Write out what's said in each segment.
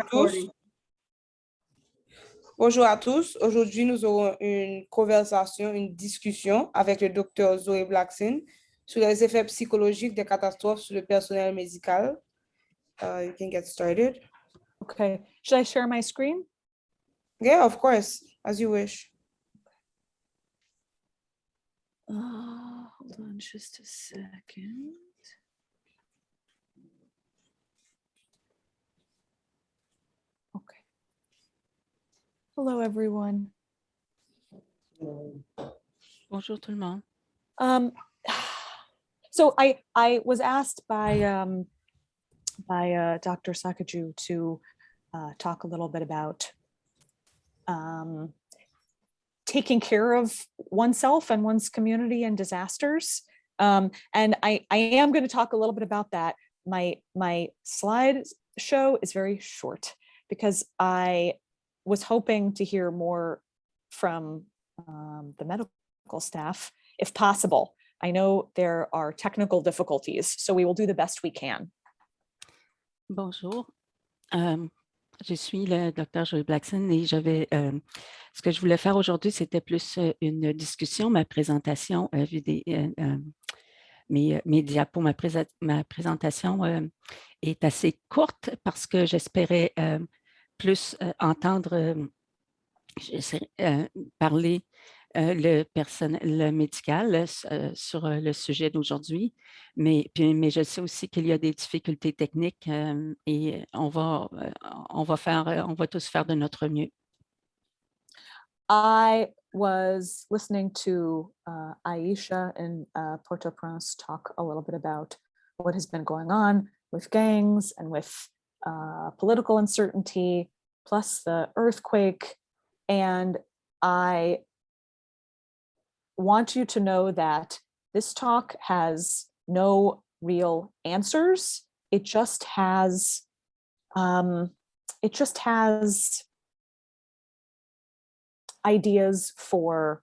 tous. Bonjour à tous. Aujourd'hui, nous aurons une conversation, une discussion avec le docteur Zoe Blacksin sur les effets psychologiques des catastrophes sur le personnel médical. You can get started. Okay. Should I share my screen? Yeah, of course, as you wish. Hold on just a second. Okay. Hello, everyone. Bonjour tout le monde. So I was asked by Dr. Sakaju to talk a little bit about taking care of oneself and one's community in disasters. And I am going to talk a little bit about that. My slide show is very short because I was hoping to hear more from the medical staff, if possible. I know there are technical difficulties, so we will do the best we can. Bonjour. Je suis le docteur Zoe Blacksin et ce que je voulais faire aujourd'hui, c'était plus une discussion, ma présentation mes diapos, ma présentation est assez courte parce que j'espérais plus entendre parler le personnel médical sur le sujet d'aujourd'hui, mais je sais aussi qu'il y a des difficultés techniques et on va tous faire de notre mieux. I was listening to Aisha in Port-au-Prince talk a little bit about what has been going on with gangs and with political uncertainty, plus the earthquake. And I want you to know that this talk has no real answers. It just has ideas for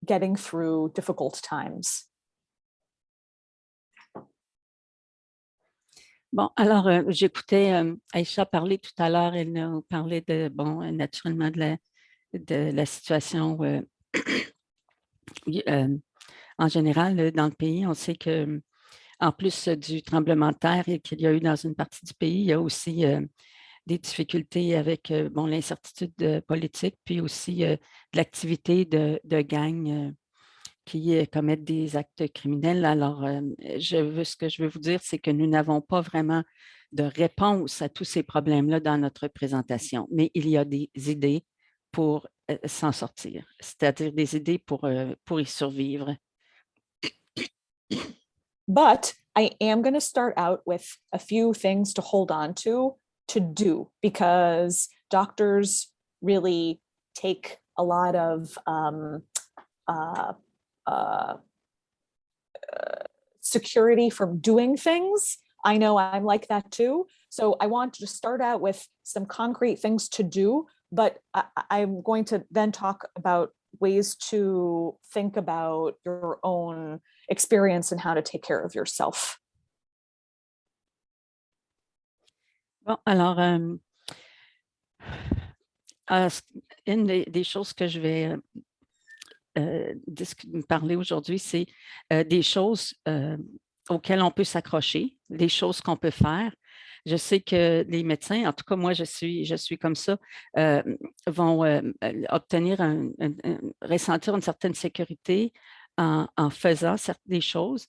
getting through difficult times. Bon, alors, j'écoutais Aïcha parler tout à l'heure. Elle nous parlait naturellement de la situation en général dans le pays. On sait que en plus du tremblement de terre qu'il y a eu dans une partie du pays, il y a aussi des difficultés avec l'incertitude politique, puis aussi de l'activité de gangs qui commettent des actes criminels. Alors, ce que je veux vous dire, c'est que nous n'avons pas vraiment de réponse à tous ces problèmes-là dans notre présentation, mais il y a des idées pour s'en sortir, c'est-à-dire des idées pour y survivre. But I am going to start out with a few things to hold on to do, because doctors really take a lot of security from doing things. I know I'm like that too. So I want to start out with some concrete things to do, but I'm going to then talk about ways to think about your own experience and how to take care of yourself. Bon, alors, une des choses que je vais parler aujourd'hui, c'est des choses auxquelles on peut s'accrocher, des choses qu'on peut faire. Je sais que les médecins, en tout cas moi je suis comme ça, vont ressentir une certaine sécurité en faisant des choses.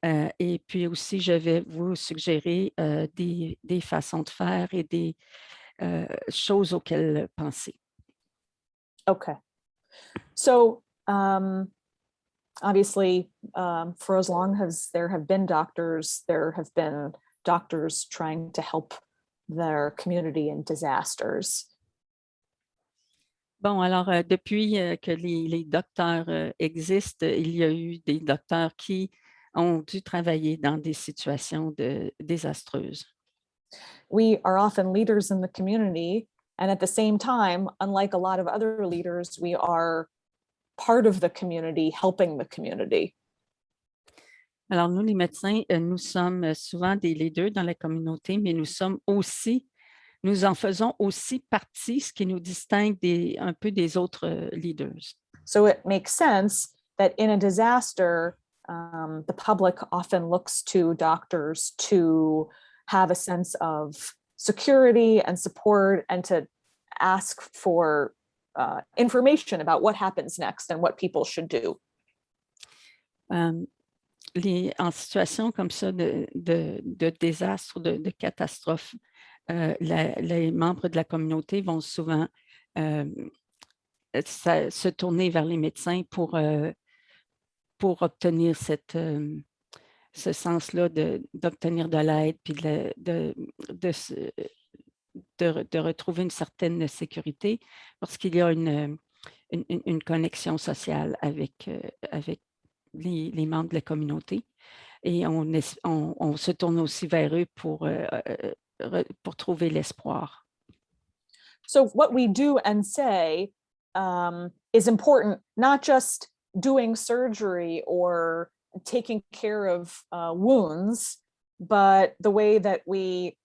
Et puis aussi, je vais vous suggérer des façons de faire et des choses auxquelles penser. Okay. So obviously, for as long as there have been doctors trying to help their community in disasters. Bon, alors, depuis que les docteurs existent, il y a eu des docteurs qui ont dû travailler dans des situations désastreuses. We are often leaders in the community, and at the same time, unlike a lot of other leaders, we are part of the community, helping the community. Alors, nous, les médecins, nous sommes souvent des leaders dans la communauté, mais nous sommes aussi nous en faisons aussi partie, ce qui nous distingue un peu des autres leaders. So it makes sense that in a disaster, the public often looks to doctors to have a sense of security and support and to ask for information about what happens next and what people should do. En situation comme ça de désastre, de catastrophe, les membres de la communauté vont souvent se tourner vers les médecins pour obtenir ce sens-là d'obtenir de l'aide, puis de retrouver une certaine sécurité, parce qu'il y a une connexion sociale avec les membres de la communauté. Et on se tourne aussi vers eux pour trouver l'espoir. So what we do and say is important, not just doing surgery or taking care of wounds, but the way that we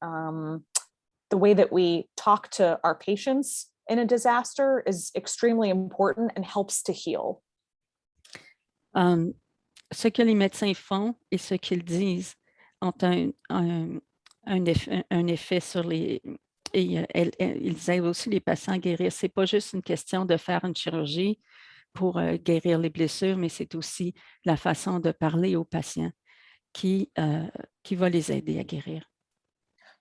talk to our patients in a disaster is extremely important and helps to heal. Ce que les médecins font et ce qu'ils disent ont un effet sur les... Et ils aident aussi les patients à guérir. Ce n'est pas juste une question de faire une chirurgie pour guérir les blessures, mais c'est aussi la façon de parler aux patients qui va les aider à guérir.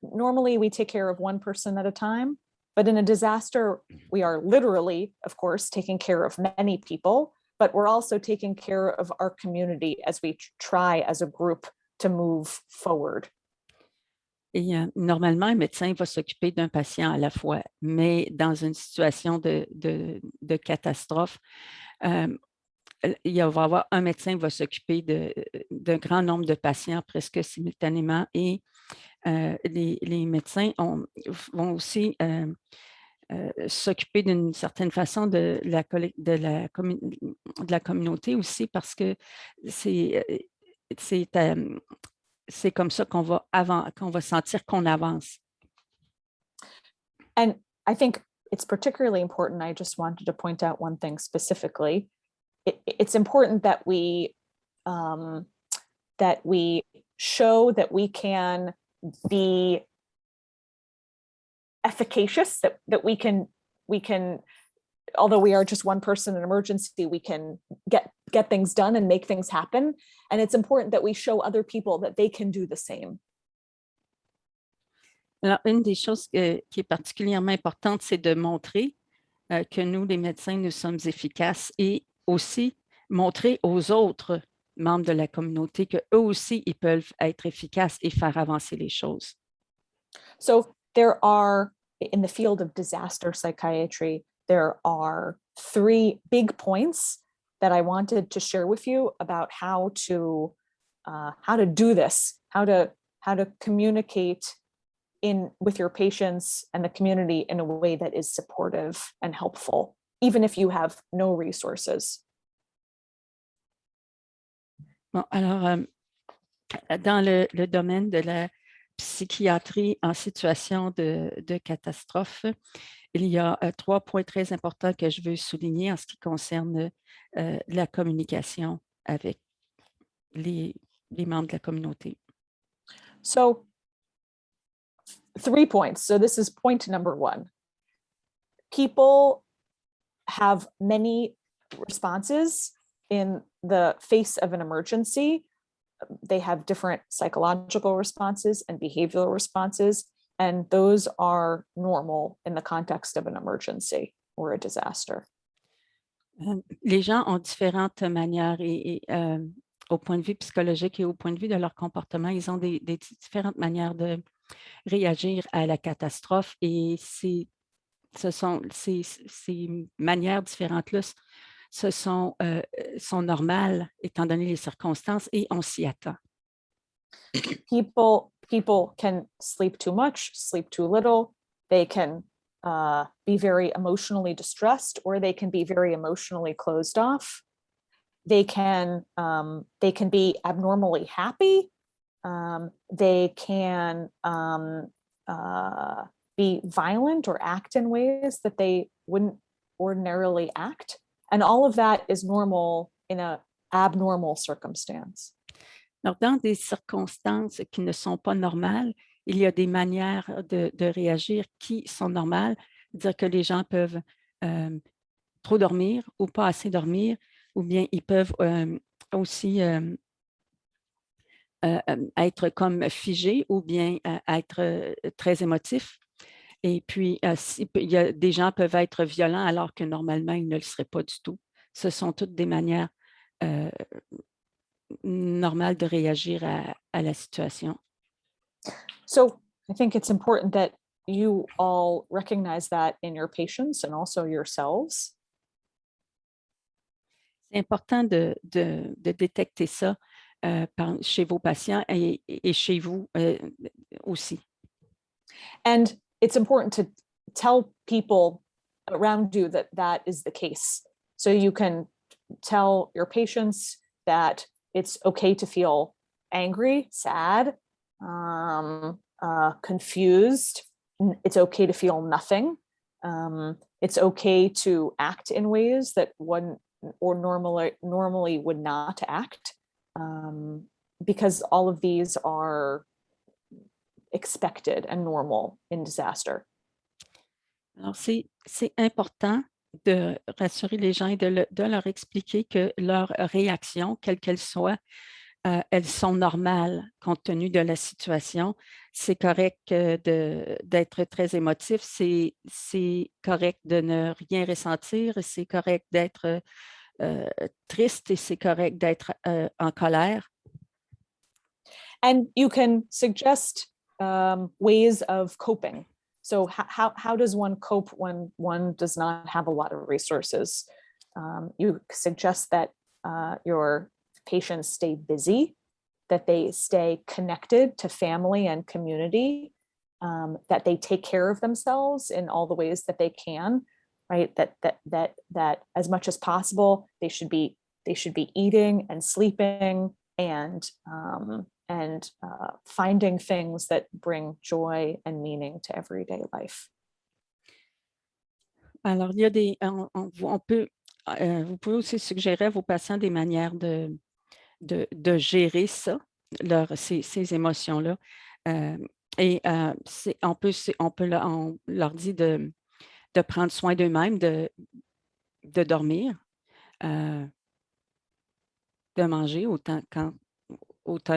Normally, we take care of one person at a time, but in a disaster, we are literally, of course, taking care of many people, but we're also taking care of our community as we try as a group to move forward. Et normalement, un médecin va s'occuper d'un patient à la fois, mais dans une situation de catastrophe, il va y avoir un médecin qui va s'occuper d'un grand nombre de patients presque simultanément et les médecins vont aussi s'occuper d'une certaine façon de la communauté aussi parce que c'est comme ça qu'on va sentir qu'on avance. And I think it's particularly important. I just wanted to point out one thing specifically. It's important that we show that we can be efficacious, that we can, although we are just one person in emergency, we can get things done and make things happen. And it's important that we show other people that they can do the same. Alors, une des choses qui est particulièrement importante, c'est de montrer que nous, les médecins, nous sommes efficaces et aussi montrer aux autres membres de la communauté qu'eux aussi, ils peuvent être efficaces et faire avancer les choses. So there are, in the field of disaster psychiatry, there are 3 big points that I wanted to share with you about how to do this, how to communicate with your patients and the community in a way that is supportive and helpful, even if you have no resources. Bon, alors, dans le domaine de la psychiatrie en situation de catastrophe, il y a 3 points très importants que je veux souligner en ce qui concerne la communication avec les membres de la communauté. So 3 points. So this is point number 1. People have many responses in the face of an emergency. They have different psychological responses and behavioral responses, and those are normal in the context of an emergency or a disaster. Les gens ont différentes manières et au point de vue psychologique et au point de vue de leur comportement, ils ont des différentes manières de réagir à la catastrophe et ces manières différentes-là sont normales étant donné les circonstances et on s'y attend. People can sleep too much, sleep too little. They can be very emotionally distressed, or they can be very emotionally closed off. They can be abnormally happy. They can be violent or act in ways that they wouldn't ordinarily act. And all of that is normal in an abnormal circumstance. Alors, dans des circonstances qui ne sont pas normales, il y a des manières de réagir qui sont normales, dire que les gens peuvent trop dormir ou pas assez dormir, ou bien ils peuvent aussi être comme figés ou bien être très émotifs. Et puis, il y a, des gens peuvent être violents alors que normalement, ils ne le seraient pas du tout. Ce sont toutes des manières normales de réagir à la situation. So I think it's important that you all recognize that in your patients and also yourselves. C'est important de détecter ça chez vos patients et chez vous aussi. And it's important to tell people around you that that is the case. So you can tell your patients that it's okay to feel angry, sad, confused. It's okay to feel nothing. It's okay to act in ways that one or normally would not act, because all of these are expected and normal in disaster. Alors, c'est important de rassurer les gens et de leur expliquer que leurs réactions, quelles qu'elles soient, elles sont normales compte tenu de la situation. C'est correct d'être très émotif, c'est correct de ne rien ressentir, c'est correct d'être triste et c'est correct d'être en colère. And you can suggest ways of coping. So how does one cope when one does not have a lot of resources? You suggest that your patients stay busy, that they stay connected to family and community, that they take care of themselves in all the ways that they can, right? That as much as possible, they should be eating and sleeping and finding things that bring joy and meaning to everyday life. Alors, il y a vous pouvez aussi suggérer à vos patients des manières de gérer ça, ces émotions-là. On leur dit de prendre soin d'eux-mêmes, de dormir, de manger autant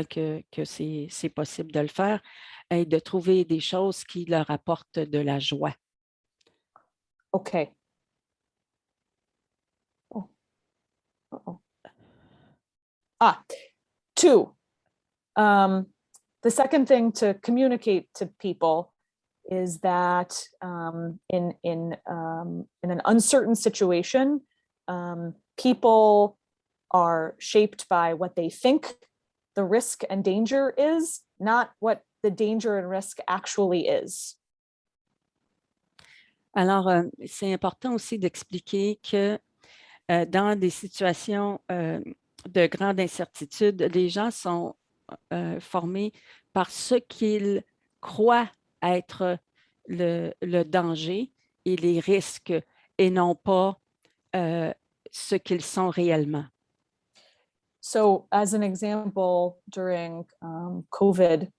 que c'est possible de le faire et de trouver des choses qui leur apportent de la joie. Okay. Oh. Uh-oh. Two. The second thing to communicate to people is that in an uncertain situation, people are shaped by what they think the risk and danger is, not what the danger and risk actually is. Alors, c'est important aussi d'expliquer que dans des situations de grande incertitude, les gens sont formés par ce qu'ils croient être le danger et les risques et non pas ce qu'ils sont réellement. So as an example, during COVID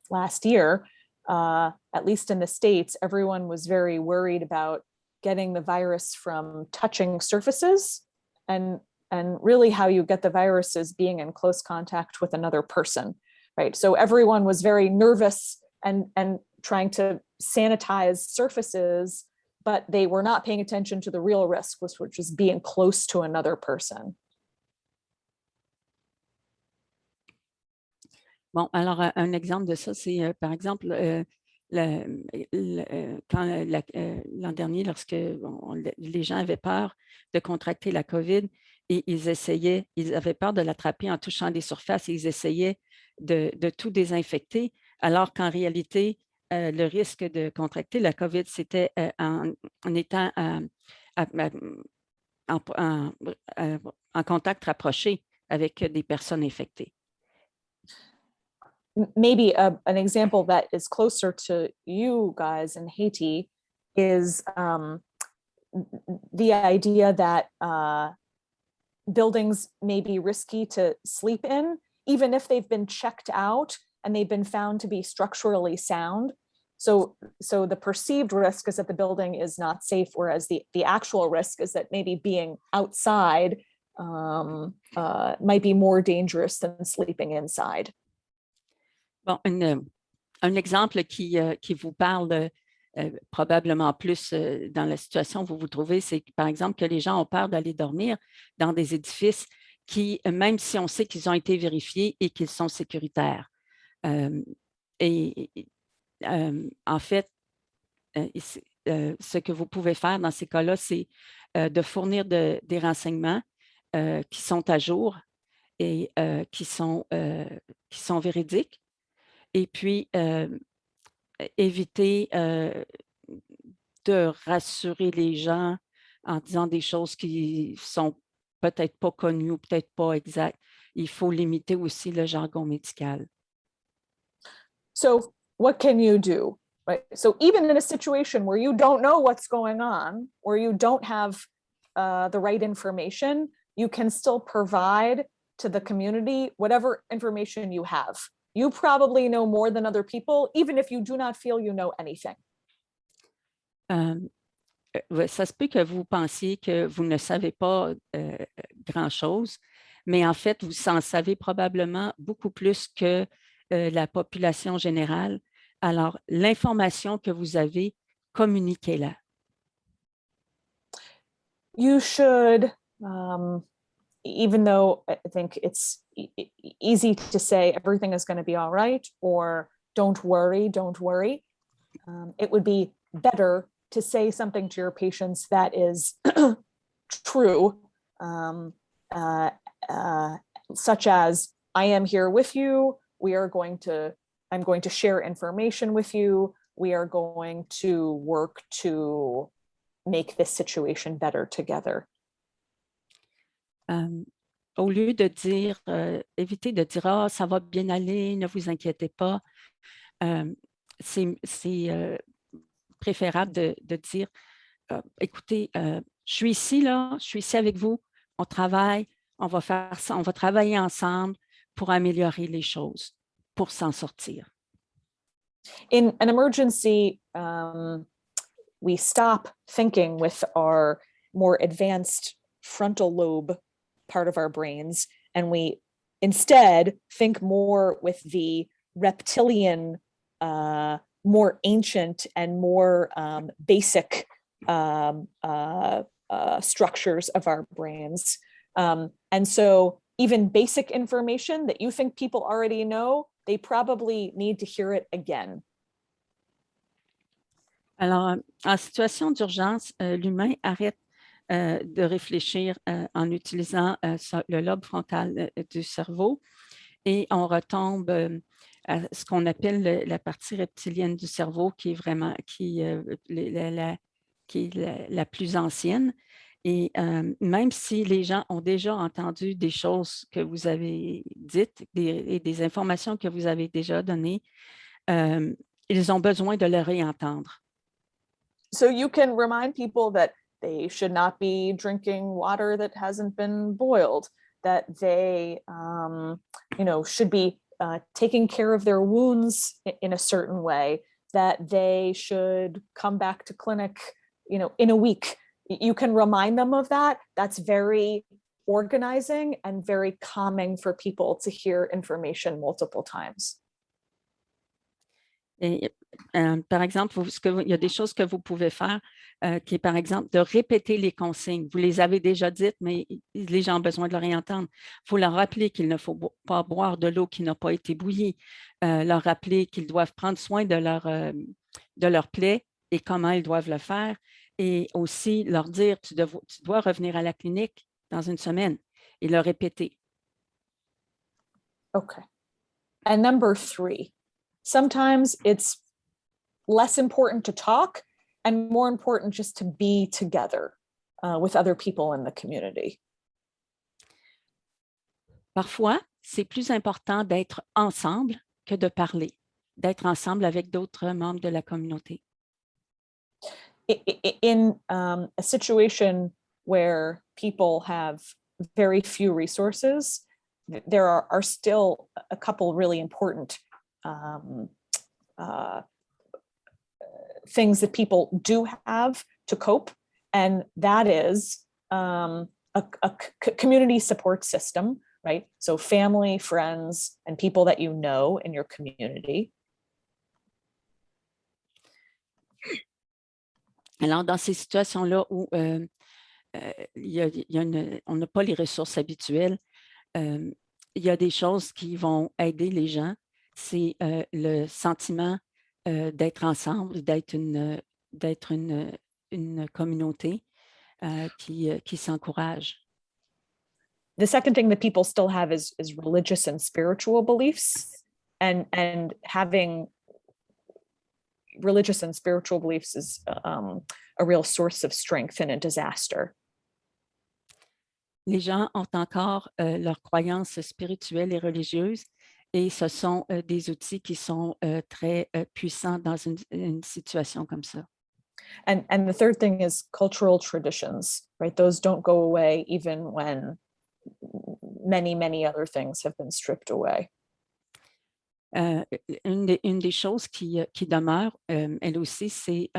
last year, at least in the States, everyone was very worried about getting the virus from touching surfaces, and really how you get the virus is being in close contact with another person, right? So everyone was very nervous and trying to sanitize surfaces, but they were not paying attention to the real risk, which was being close to another person. Bon, alors, un exemple de ça, c'est, par exemple, quand l'an dernier, lorsque les gens avaient peur de contracter la COVID et ils avaient peur de l'attraper en touchant des surfaces et ils essayaient de tout désinfecter, alors qu'en réalité, le risque de contracter la COVID, c'était en étant en contact rapproché avec des personnes infectées. maybe an example that is closer to you guys in Haiti is the idea that buildings may be risky to sleep in, even if they've been checked out and they've been found to be structurally sound. So the perceived risk is that the building is not safe, whereas the actual risk is that maybe being outside might be more dangerous than sleeping inside. Bon, un exemple qui vous parle probablement plus dans la situation où vous vous trouvez, c'est par exemple que les gens ont peur d'aller dormir dans des édifices qui, même si on sait qu'ils ont été vérifiés et qu'ils sont sécuritaires. En fait, ce que vous pouvez faire dans ces cas-là, c'est de fournir des renseignements qui sont à jour et qui sont véridiques. Et puis, éviter de rassurer les gens en disant des choses qui sont peut-être pas connues ou peut-être pas exactes. Il faut limiter aussi le jargon médical. So what can you do? Right. So even in a situation where you don't know what's going on, or you don't have the right information, you can still provide to the community whatever information you have. You probably know more than other people, even if you do not feel you know anything. Ça se peut que vous pensiez que vous ne savez pas grand-chose, mais en fait, vous en savez probablement beaucoup plus que la population générale. Alors, l'information que vous avez, communiquez-la. You should, even though I think it's easy to say everything is going to be all right, or don't worry, it would be better to say something to your patients that is true, such as, I am here with you, I'm going to share information with you, we are going to work to make this situation better together. Au lieu de dire, évitez de dire, ah, ça va bien aller, ne vous inquiétez pas, c'est préférable de dire, écoutez, je suis ici, là, je suis ici avec vous, on travaille, on va faire ça, on va travailler ensemble pour améliorer les choses, pour s'en sortir. In an emergency, we stop thinking with our more advanced frontal lobe part of our brains, and we instead think more with the reptilian, more ancient and more basic structures of our brains. And so even basic information that you think people already know, they probably need to hear it again. Alors, en situation d'urgence, l'humain arrête de réfléchir en utilisant le lobe frontal du cerveau et on retombe à ce qu'on appelle la partie reptilienne du cerveau qui est vraiment la plus ancienne. Et même si les gens ont déjà entendu des choses que vous avez dites et des informations que vous avez déjà données, ils ont besoin de le réentendre. So you can remind people that they should not be drinking water that hasn't been boiled, that they should be taking care of their wounds in a certain way, that they should come back to clinic in a week. You can remind them of that. That's very organizing and very calming for people to hear information multiple times. Et, par exemple, il y a des choses que vous pouvez faire, qui est par exemple de répéter les consignes. Vous les avez déjà dites, mais les gens ont besoin de le réentendre. Il faut leur rappeler qu'il ne faut pas boire de l'eau qui n'a pas été bouillie, leur rappeler qu'ils doivent prendre soin de leur plaie et comment ils doivent le faire, et aussi leur dire, tu dois revenir à la clinique dans une semaine, et le répéter. Okay. And number 3. Sometimes it's less important to talk and more important just to be together with other people in the community. Parfois, c'est plus important d'être ensemble que de parler, d'être ensemble avec d'autres membres de la communauté. In a situation where people have very few resources, there are still a couple really important things that people do have to cope, and that is a community support system, right? So family, friends, and people that you know in your community. Alors, dans ces situations-là où on n'a pas les ressources habituelles, il y a des choses qui vont aider les gens. C'est le sentiment d'être ensemble, d'être une communauté qui s'encourage. The second thing that people still have is religious and spiritual beliefs, and having religious and spiritual beliefs is a real source of strength in a disaster. Les gens ont encore leurs croyances spirituelles et religieuses, et ce sont des outils qui sont très puissants dans une situation comme ça. And the third thing is cultural traditions, right? Those don't go away even when many other things have been stripped away. Une des choses qui demeure, elle aussi, ce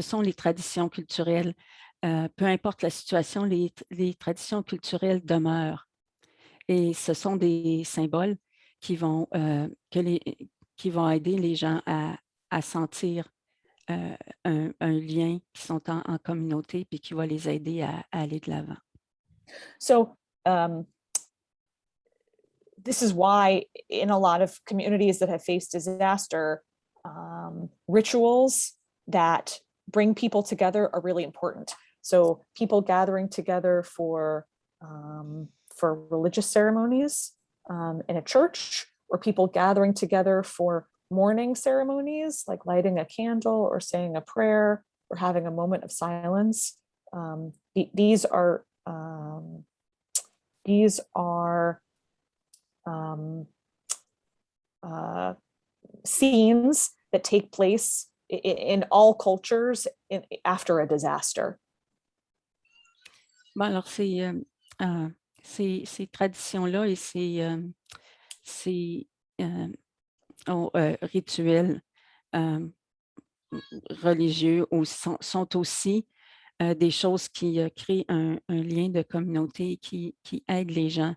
sont les traditions culturelles. Peu importe la situation, les traditions culturelles demeurent. Et ce sont des symboles qui vont aider les gens à sentir un lien, qui sont en communauté, puis qui va les aider à aller de l'avant. So this is why in a lot of communities that have faced disaster, rituals that bring people together are really important. So people gathering together for religious ceremonies in a church, or people gathering together for mourning ceremonies, like lighting a candle or saying a prayer or having a moment of silence. These are scenes that take place in all cultures after a disaster. Bon, alors, ces traditions-là et ces rituels religieux sont aussi des choses qui créent un lien de communauté qui aide les gens.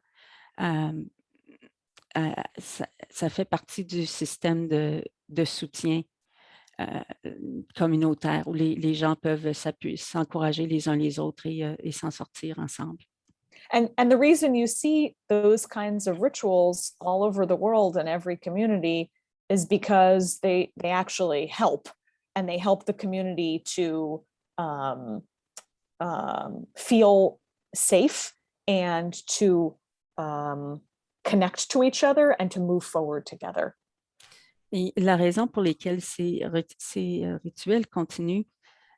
Ça fait partie du système de soutien communautaire où les gens peuvent s'encourager les uns les autres et s'en sortir ensemble. And the reason you see those kinds of rituals all over the world in every community is because they actually help, and they help the community to feel safe and to connect to each other and to move forward together. Et la raison pour laquelle ces rituels continuent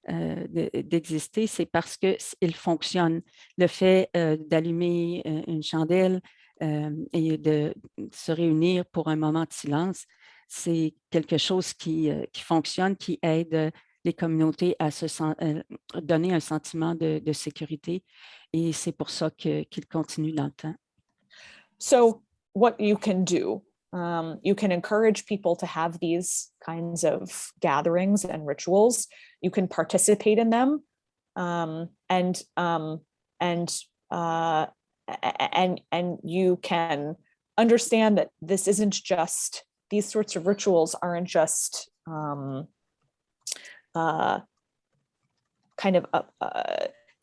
d'exister, c'est parce qu'ils fonctionnent. Le fait d'allumer une chandelle et de se réunir pour un moment de silence, c'est quelque chose qui fonctionne, qui aide les communautés à donner un sentiment de sécurité, et c'est pour ça qu'ils continuent dans le temps. So what you can do, you can encourage people to have these kinds of gatherings and rituals. You can participate in them, and you can understand that this isn't just, these sorts of rituals aren't just kind of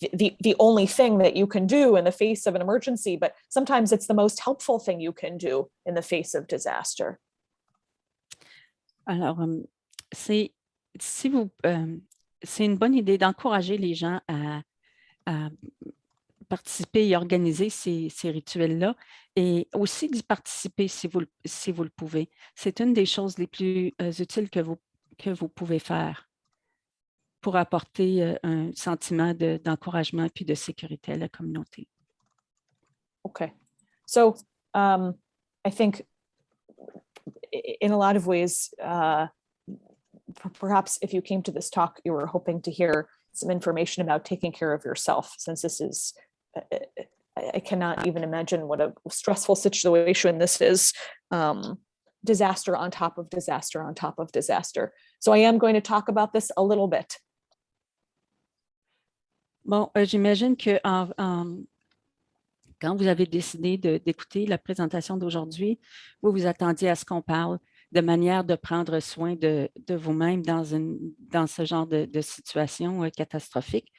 the only thing that you can do in the face of an emergency, but sometimes it's the most helpful thing you can do in the face of disaster. Alors, c'est une bonne idée d'encourager les gens à participer et organiser ces rituels-là, et aussi d'y participer si vous le pouvez. C'est une des choses les plus utiles que vous pouvez faire pour apporter un sentiment d'encouragement puis de sécurité à la communauté. Okay. So I think in a lot of ways, perhaps if you came to this talk, you were hoping to hear some information about taking care of yourself, since this is, I cannot even imagine what a stressful situation this is. Disaster on top of disaster on top of disaster. So I am going to talk about this a little bit. Bon, j'imagine que quand vous avez décidé d'écouter la présentation d'aujourd'hui, vous vous attendiez à ce qu'on parle de manière de prendre soin de vous-même dans ce genre de situation catastrophique.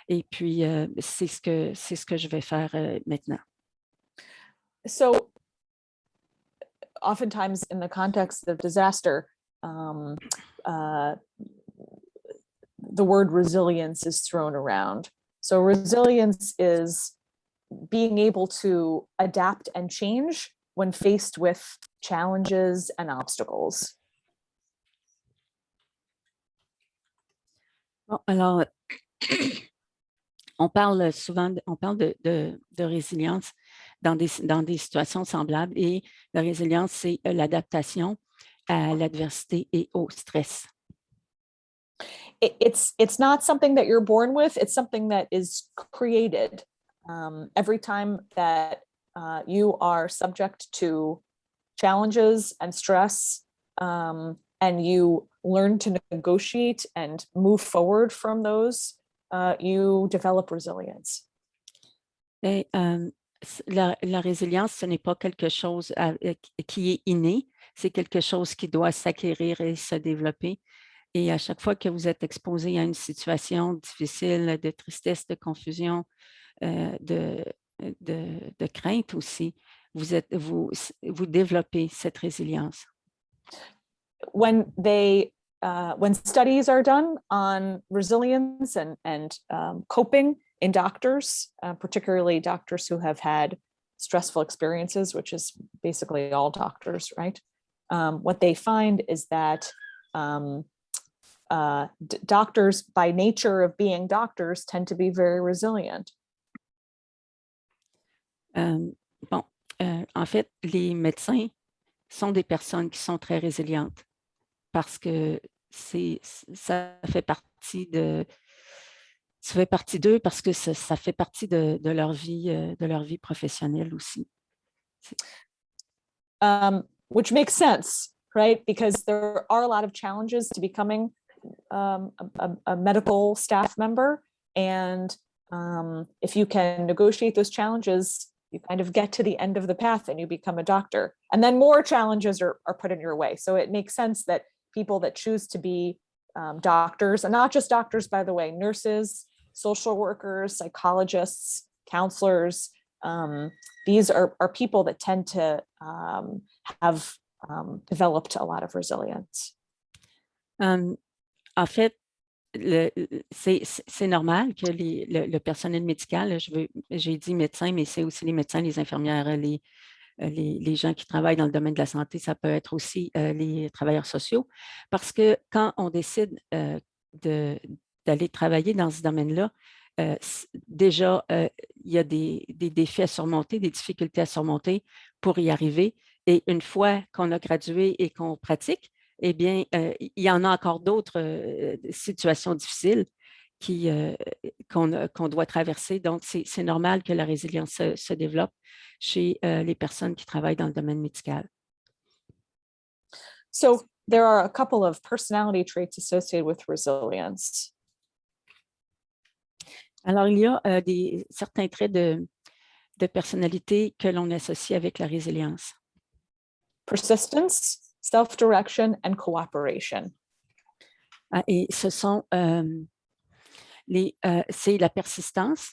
Et puis, c'est ce que je vais faire maintenant. So, oftentimes in the context of disaster, the word resilience is thrown around. So resilience is being able to adapt and change when faced with challenges and obstacles. Bon, alors, on parle souvent, on parle de résilience dans des situations semblables, et la résilience, c'est l'adaptation à l'adversité et au stress. It's not something that you're born with, it's something that is created. Every time that you are subject to challenges and stress, and you learn to negotiate and move forward from those, you develop resilience. Et, la résilience, ce n'est pas quelque chose qui est inné, c'est quelque chose qui doit s'acquérir et se développer. Et à chaque fois que vous êtes exposé à une situation difficile, de tristesse, de confusion, de crainte aussi, vous développez cette résilience. When studies are done on resilience and coping in doctors, particularly doctors who have had stressful experiences, which is basically all doctors, right? What they find is that doctors, by nature of being doctors, tend to be very resilient. En fait, les médecins sont des personnes qui sont très résilientes parce que ça fait partie d'eux, parce que ça fait partie de leur vie professionnelle aussi. Which makes sense, right? Because there are a lot of challenges to becoming a medical staff member. And if you can negotiate those challenges, you kind of get to the end of the path and you become a doctor. And then more challenges are put in your way. So it makes sense that people that choose to be doctors, and not just doctors, by the way, nurses, social workers, psychologists, counselors, these are people that tend to have developed a lot of resilience. En fait, c'est normal que le personnel médical, j'ai dit médecins, mais c'est aussi les médecins, les infirmières, les gens qui travaillent dans le domaine de la santé, ça peut être aussi les travailleurs sociaux, parce que quand on décide d'aller travailler dans ce domaine-là, déjà, il y a des défis à surmonter, des difficultés à surmonter pour y arriver. Et une fois qu'on a gradué et qu'on pratique, eh bien, il y en a encore d'autres situations difficiles qu'on doit traverser. Donc, c'est normal que la résilience se développe chez les personnes qui travaillent dans le domaine médical. So, there are a couple of personality traits associated with resilience. Alors, il y a certains traits de personnalité que l'on associe avec la résilience. Persistence, self-direction, and cooperation. Et ce sont c'est la persistance,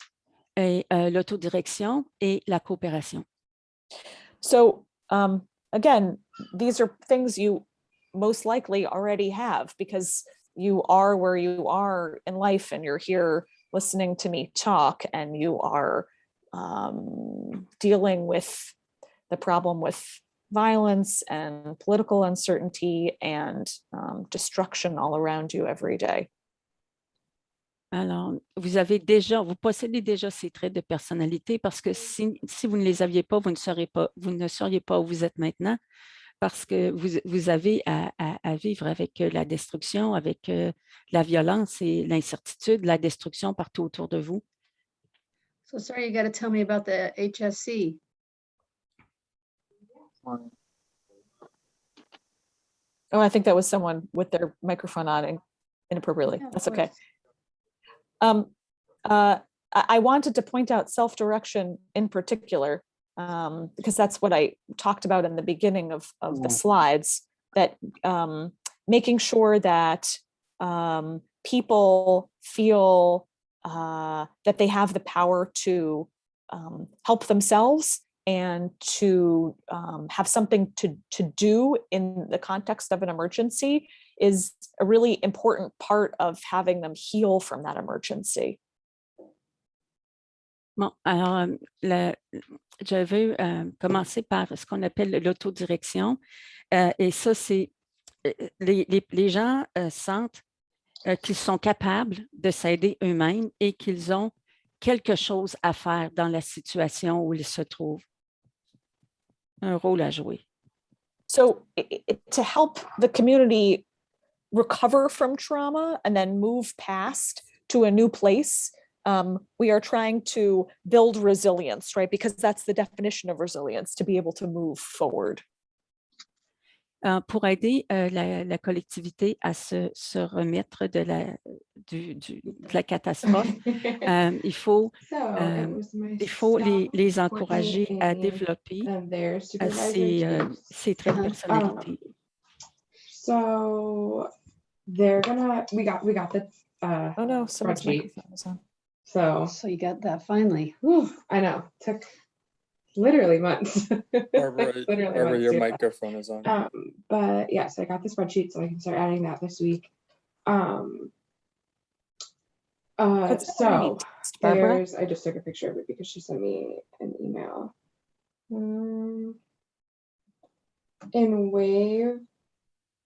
et l'autodirection et la coopération. So, again, these are things you most likely already have because you are where you are in life and you're here listening to me talk, and you are dealing with the problem with violence and political uncertainty and destruction all around you every day. Alors, vous possédez déjà ces traits de personnalité, parce que si vous ne les aviez pas, vous ne seriez pas où vous êtes maintenant. parce que vous avez à vivre avec la destruction, avec la violence et l'incertitude, la destruction partout autour de vous. So sorry, you got to tell me about the HSC. Oh, I think that was someone with their microphone on inappropriately. Yeah, of That's okay. course. I wanted to point out self-direction in particular, because that's what I talked about in the beginning of the slides, that making sure that people feel that they have the power to help themselves and to have something to do in the context of an emergency is a really important part of having them heal from that emergency. Bon, alors, je veux commencer par ce qu'on appelle l'autodirection. Et ça, c'est les gens sentent qu'ils sont capables de s'aider eux-mêmes et qu'ils ont quelque chose à faire dans la situation où ils se trouvent. Un rôle à jouer. So to help the community recover from trauma and then move past to a new place, we are trying to build resilience, right? Because that's the definition of resilience, to be able to move forward. Pour aider la collectivité à se remettre de la catastrophe, il faut les encourager à développer ces traits de personnalité. So they're gonna, we got the Oh no, someone's spreadsheet. microphone is on. So you got that finally. Whew, I know, took literally months. Barbara, Literally Barbara, months, your yeah. microphone is on. But yeah, so I got the spreadsheet, so I can start adding that this week. Could So somebody text Barbara? I just took a picture of it because she sent me an email. In wave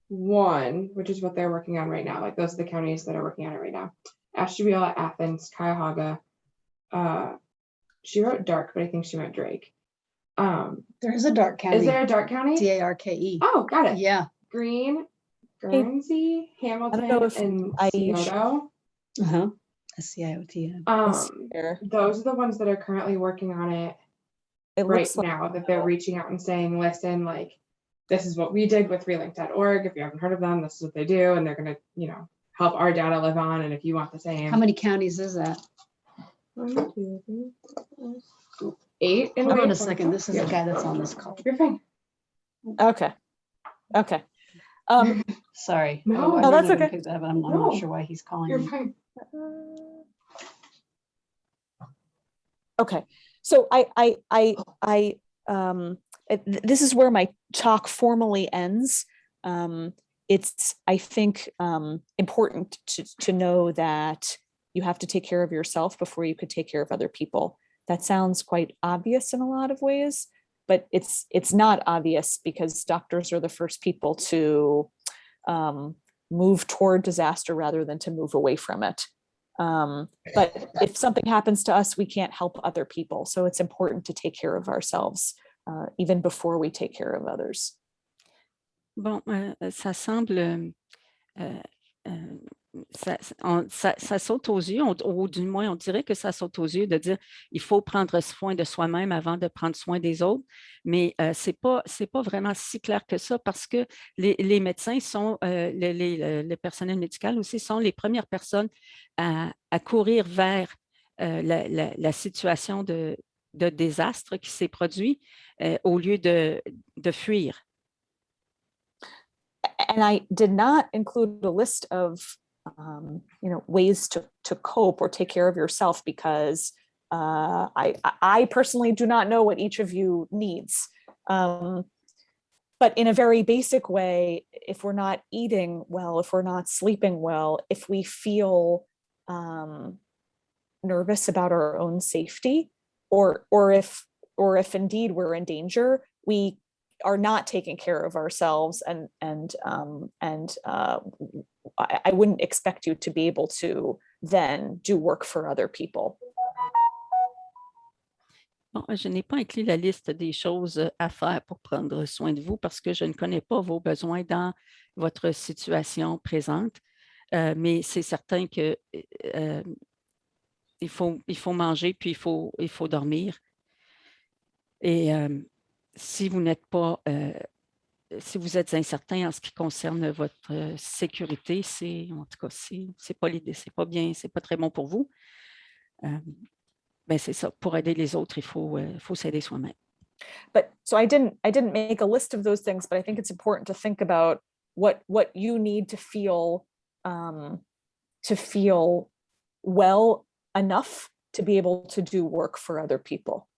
1, which is what they're working on right now, like those are the counties that are working on it right now. Ashtabula, Athens, Cuyahoga. She wrote Dark, but I think she meant Drake. There is a dark county. Is there a Dark county? DARKE. Oh, got it. Yeah. Green, Guernsey, Hamilton, and Scioto. Uh-huh. SCIOT. Those are the ones that are currently working on it right Looks like now, that they're reaching out and saying, listen, like, this is what we did with relink.org. If you haven't heard of them, this is what they do. And they're going to, help our data live on. And if you want the same. How many counties is that? 1, 2, 3, 4, 8. Hold on a second. This is the guy that's on this call. You're fine. okay. Sorry. No, I no, that's didn't even okay. pick that up. I'm No. not sure why he's calling You're me. fine. Okay, so this is where my talk formally ends. It's, I think, important to know that you have to take care of yourself before you could take care of other people. That sounds quite obvious in a lot of ways, but it's not obvious because doctors are the first people to move toward disaster rather than to move away from it. But if something happens to us, we can't help other people. So it's important to take care of ourselves, even before we take care of others. Bon, ça semble, ça saute aux yeux, ou du moins on dirait que ça saute aux yeux de dire il faut prendre soin de soi-même avant de prendre soin des autres, mais c'est pas vraiment si clair que ça parce que les médecins sont, le personnel médical aussi sont les premières personnes à courir vers la situation de désastre qui s'est produit au lieu de fuir. And I did not include a list of ways to cope or take care of yourself because I personally do not know what each of you needs. But in a very basic way, if we're not eating well, if we're not sleeping well, if we feel nervous about our own safety, or if indeed we're in danger, we are not taking care of ourselves, and I wouldn't expect you to be able to then do work for other people. Bon, je n'ai pas inclus la liste des choses à faire pour prendre soin de vous parce que je ne connais pas vos besoins dans votre situation présente, mais c'est certain que il faut manger puis il faut dormir. Et si vous n'êtes pas, si vous êtes incertain en ce qui concerne votre sécurité, en tout cas, c'est pas l'idée, c'est pas bien, c'est pas très bon pour vous. Ben c'est ça. Pour aider les autres, il faut s'aider soi-même. But so I didn't make a list of those things, but I think it's important to think about what you need to feel well enough to be able to do work for other people.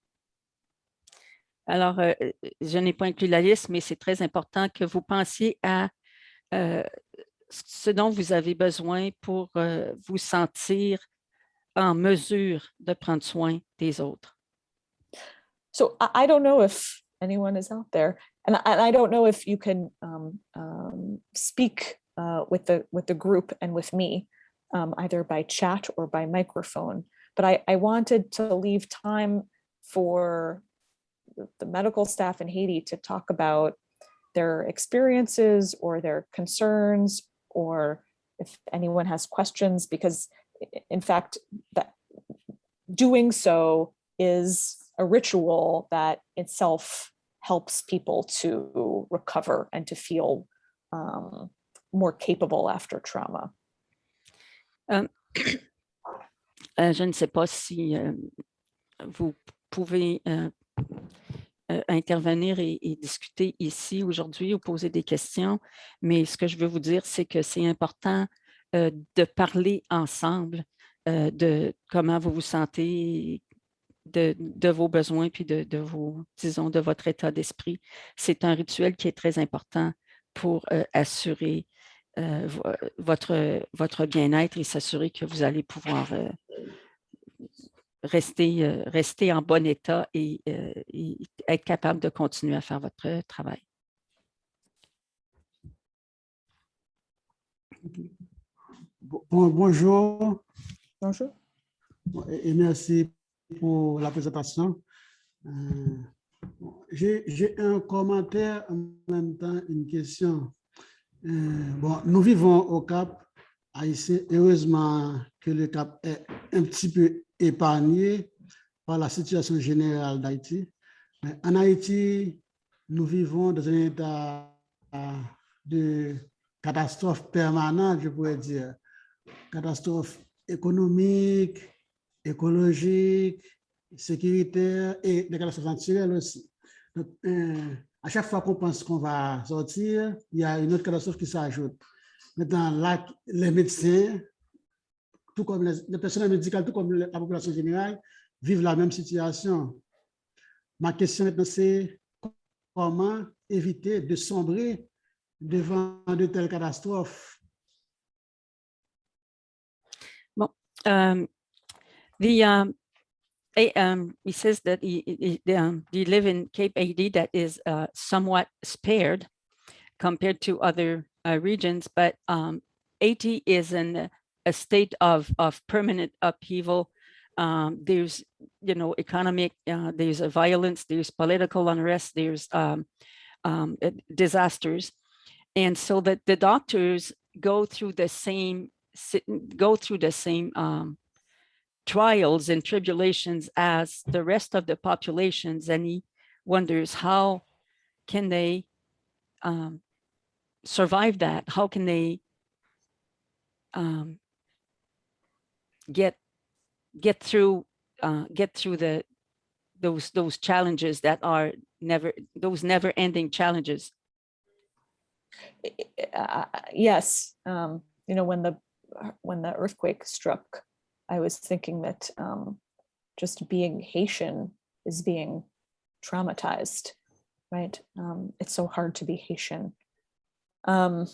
Alors, je n'ai pas inclus la liste, mais c'est très important que vous pensiez à ce dont vous avez besoin pour vous sentir en mesure de prendre soin des autres. So I don't know if anyone is out there, and I don't know if you can speak with the group and with me, either by chat or by microphone. But I wanted to leave time for the medical staff in Haiti to talk about their experiences or their concerns, or if anyone has questions, because in fact, that doing so is a ritual that itself helps people to recover and to feel more capable after trauma. Je ne sais pas si vous pouvez intervenir et discuter ici aujourd'hui ou poser des questions, mais ce que je veux vous dire, c'est que c'est important de parler ensemble de comment vous vous sentez, de vos besoins, puis de votre état d'esprit. C'est un rituel qui est très important pour assurer votre bien-être et s'assurer que vous allez pouvoir rester en bon état et être capable de continuer à faire votre travail. Bonjour. Bonjour. Et merci pour la présentation. J'ai un commentaire, en même temps une question. Bon, nous vivons au Cap haïtien. Heureusement que le Cap est un petit peu épargné par la situation générale d'Haïti. En Haïti, nous vivons dans un état de catastrophe permanente, je pourrais dire. Catastrophe économique, écologique, sécuritaire et des catastrophes naturelles aussi. Donc, à chaque fois qu'on pense qu'on va sortir, il y a une autre catastrophe qui s'ajoute. Maintenant, là, les médecins, tout comme les personnels médicaux, tout comme la population générale, vivent la même situation. Ma question maintenant, c'est comment éviter de sombrer devant de telles catastrophes? Bon, he says that you live in Cape Haiti that is somewhat spared compared to other regions, but Haiti is in a state of permanent upheaval. There's, economic, there's a violence, there's political unrest, there's disasters. And so that the doctors go through the same trials and tribulations as the rest of the populations, and he wonders how can they survive that? How can they get through those challenges that are never-ending challenges? Yes, when the earthquake struck, I was thinking that just being Haitian is being traumatized, right? It's so hard to be Haitian. I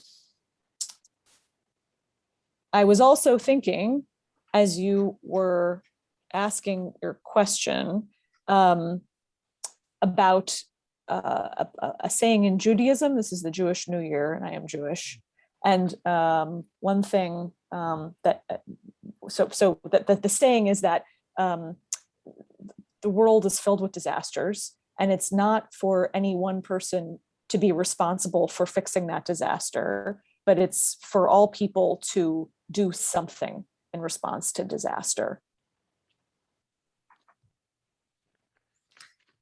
was also thinking, as you were asking your question, about a saying in Judaism. This is the Jewish New Year, and I am Jewish. And one thing the saying is that the world is filled with disasters, and it's not for any one person to be responsible for fixing that disaster, but it's for all people to do something in response to disaster.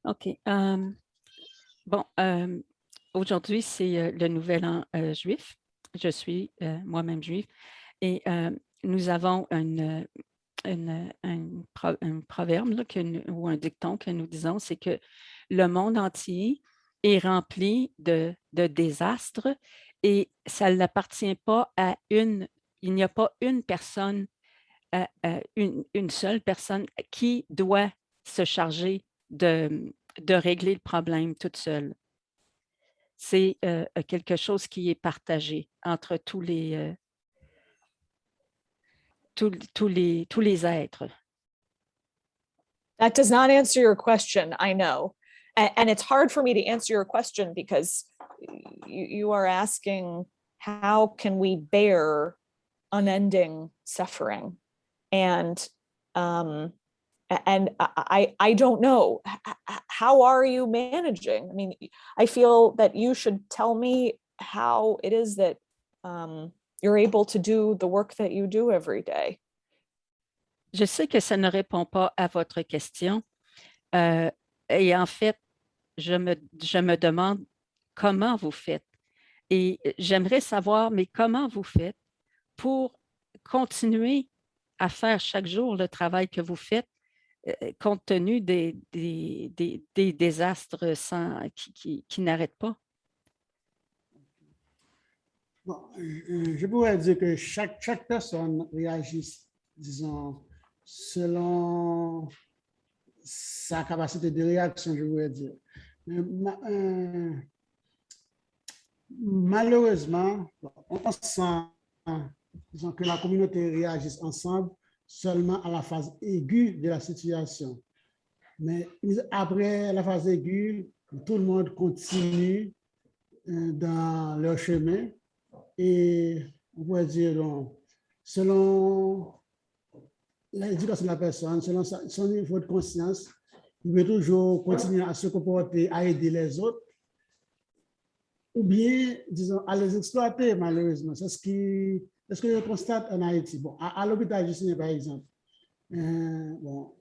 OK. Bon, aujourd'hui, c'est le Nouvel An juif. Je suis moi-même juive. Et nous avons un proverbe là, ou un dicton que nous disons, c'est que le monde entier est rempli de désastres et ça n'appartient pas à il n'y a pas une personne, une seule personne qui doit se charger de régler le problème toute seule. C'est quelque chose qui est partagé entre tous les êtres. That does not answer your question, I know. And it's hard for me to answer your question because you are asking, how can we bear unending suffering? And I don't know. How are you managing? I mean, I feel that you should tell me how it is that you're able to do the work that you do every day. Je sais que ça ne répond pas à votre question. Et en fait, je me demande comment vous faites. Et j'aimerais savoir, mais comment vous faites pour continuer à faire chaque jour le travail que vous faites compte tenu des désastres qui n'arrêtent pas? Bon, je pourrais dire que chaque personne réagit, disons, selon sa capacité de réaction, je voudrais dire. Malheureusement, on sent, disons, que la communauté réagisse ensemble seulement à la phase aiguë de la situation. Mais après la phase aiguë, tout le monde continue dans leur chemin et on pourrait dire, donc, selon l'éducation de la personne, selon son niveau de conscience, il peut toujours continuer à se comporter, à aider les autres, ou bien, disons, à les exploiter, malheureusement. C'est ce que je constate en Haïti. Bon, à l'hôpital du Seigneur, par exemple, bon,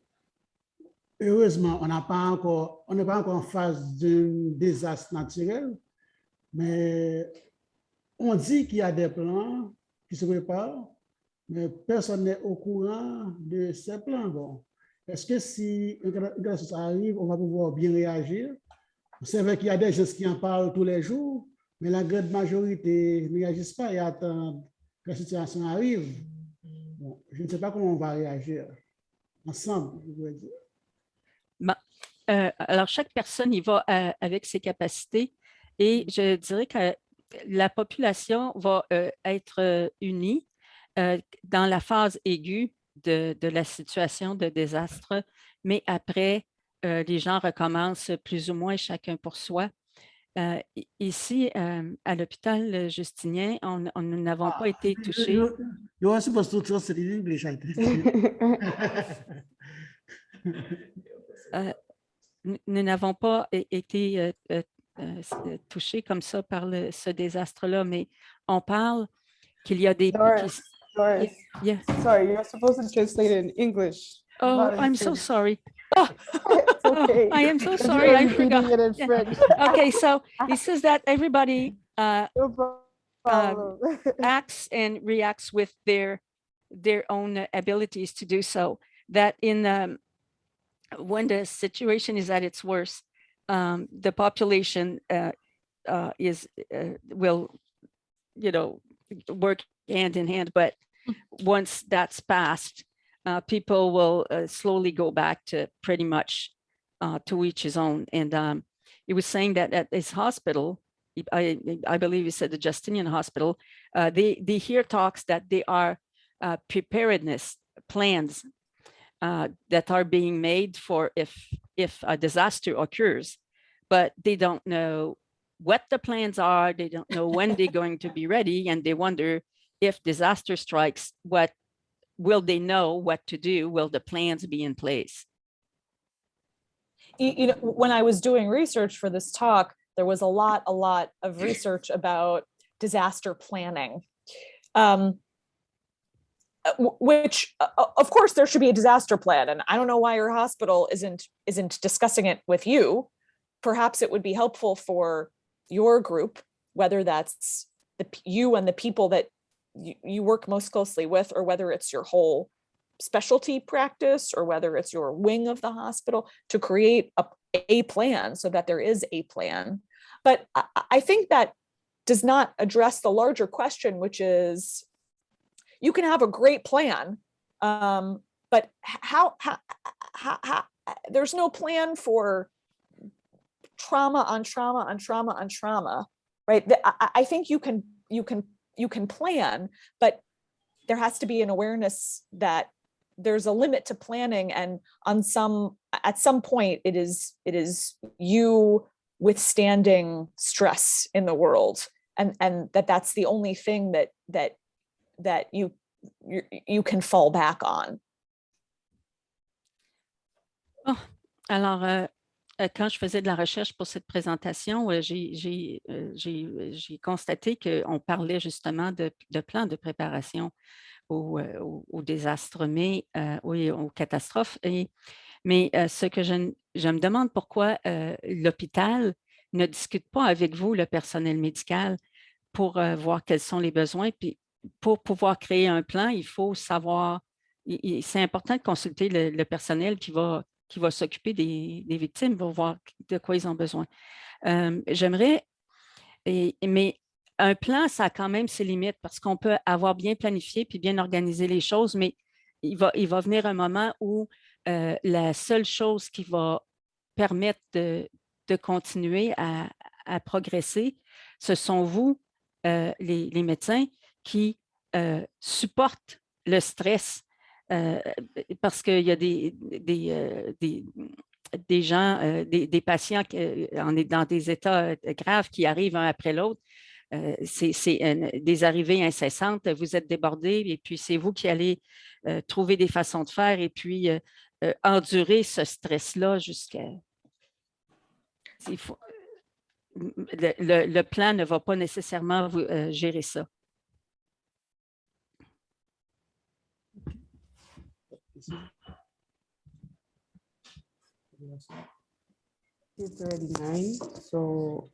heureusement, on n'est pas encore en phase d'un désastre naturel, mais on dit qu'il y a des plans qui se préparent, mais personne n'est au courant de ces plans. Bon, est-ce que si une catastrophe arrive, on va pouvoir bien réagir? C'est vrai qu'il y a des gens qui en parlent tous les jours, mais la grande majorité ne réagissent pas et attendent que la situation arrive. Bon, je ne sais pas comment on va réagir ensemble, je voudrais dire. Bon, alors, chaque personne y va avec ses capacités et je dirais que la population va être unie dans la phase aiguë de la situation de désastre, mais après, les gens recommencent plus ou moins chacun pour soi. Ici, à l'hôpital Justinien, nous n'avons pas été touchés. You are supposed to translate in English, I think. Nous n'avons pas été touchés comme ça par ce désastre-là, mais on parle qu'il y a des... Doris, Yeah. sorry, you're supposed to translate it in English. Oh, not in I'm so French. sorry. It's okay. I am so If sorry, you're I repeating forgot. it in Yeah. French, Okay, so he says that everybody no problem. acts and reacts with their own abilities to do so. That in when the situation is at its worst, the population will, work hand in hand. But once that's passed, people will slowly go back to pretty much to each his own. And he was saying that at this hospital, I believe he said the Justinian Hospital, they hear talks that they are preparedness plans that are being made for if a disaster occurs, but they don't know what the plans are. They don't know when they're going to be ready, and they wonder if disaster strikes, what will they know what to do? Will the plans be in place? you know, when I was doing research for this talk, there was a lot of research about disaster planning, which of course there should be a disaster plan. And I don't know why your hospital isn't discussing it with you. Perhaps it would be helpful for your group, whether that's you and the people that you work most closely with, or whether it's your whole specialty practice, or whether it's your wing of the hospital, to create a plan so that there is a plan. But I think that does not address the larger question, which is, you can have a great plan, but how there's no plan for trauma on trauma on trauma on trauma, right? I think you can plan, but there has to be an awareness that there's a limit to planning, and at some point it is you withstanding stress in the world, and that's the only thing that you can fall back on. Oh, alors, quand je faisais de la recherche pour cette présentation, j'ai constaté qu'on parlait justement de plans de préparation aux désastres, mais oui, aux catastrophes. Mais ce que je me demande, pourquoi l'hôpital ne discute pas avec vous, le personnel médical, pour voir quels sont les besoins. Puis pour pouvoir créer un plan, il faut savoir, c'est important de consulter le personnel qui va s'occuper des victimes pour voir de quoi ils ont besoin. J'aimerais, mais un plan, ça a quand même ses limites, parce qu'on peut avoir bien planifié puis bien organisé les choses, mais il va venir un moment où la seule chose qui va permettre de continuer à progresser, ce sont vous, les médecins, qui supportent le stress, parce qu'il y a des gens, des patients dans des états graves qui arrivent un après l'autre. C'est des arrivées incessantes, vous êtes débordés, et puis c'est vous qui allez trouver des façons de faire, et puis endurer ce stress-là jusqu'à... Le plan ne va pas nécessairement gérer ça. It's already 9, so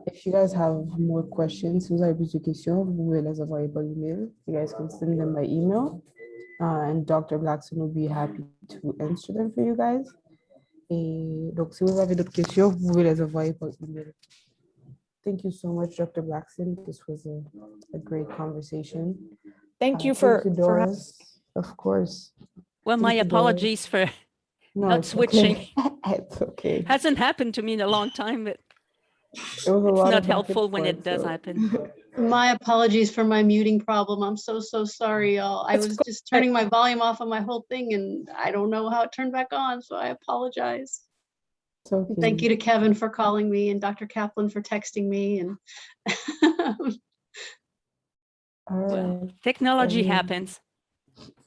if you guys have more questions, si vous avez plus de questions, vous pouvez les envoyer par email. You guys can send them by email, and Dr. Blacksin will be happy to answer them for you guys. Et donc, si vous avez d'autres questions, vous pouvez les envoyer par email. Thank you so much, Dr. Blacksin. This was a great conversation. Thank you Doris, of course. Well, my apologies for not switching. Okay. It's okay. Hasn't happened to me in a long time, but It was a lot it's not of back helpful and when forth, it does so. happen. My apologies for my muting problem. I'm so sorry, y'all. I was just turning my volume off on my whole thing, and I don't know how it turned back on, so I apologize. It's okay. Thank you to Kevin for calling me, and Dr. Kaplan for texting me. And All Well, right. technology happens.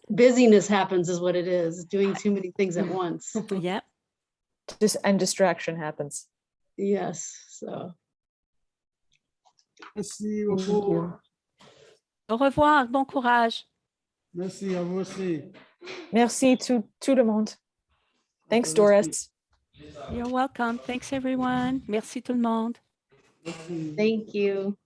busyness happens is what it is, doing too many things at once. Yep. And distraction happens. Yes, so. Merci Thank beaucoup. you. Au revoir, bon courage. Merci à vous aussi. Merci tout le monde. Thanks, Doris. You're welcome. Thanks, everyone. Merci tout le monde. Merci. Thank you.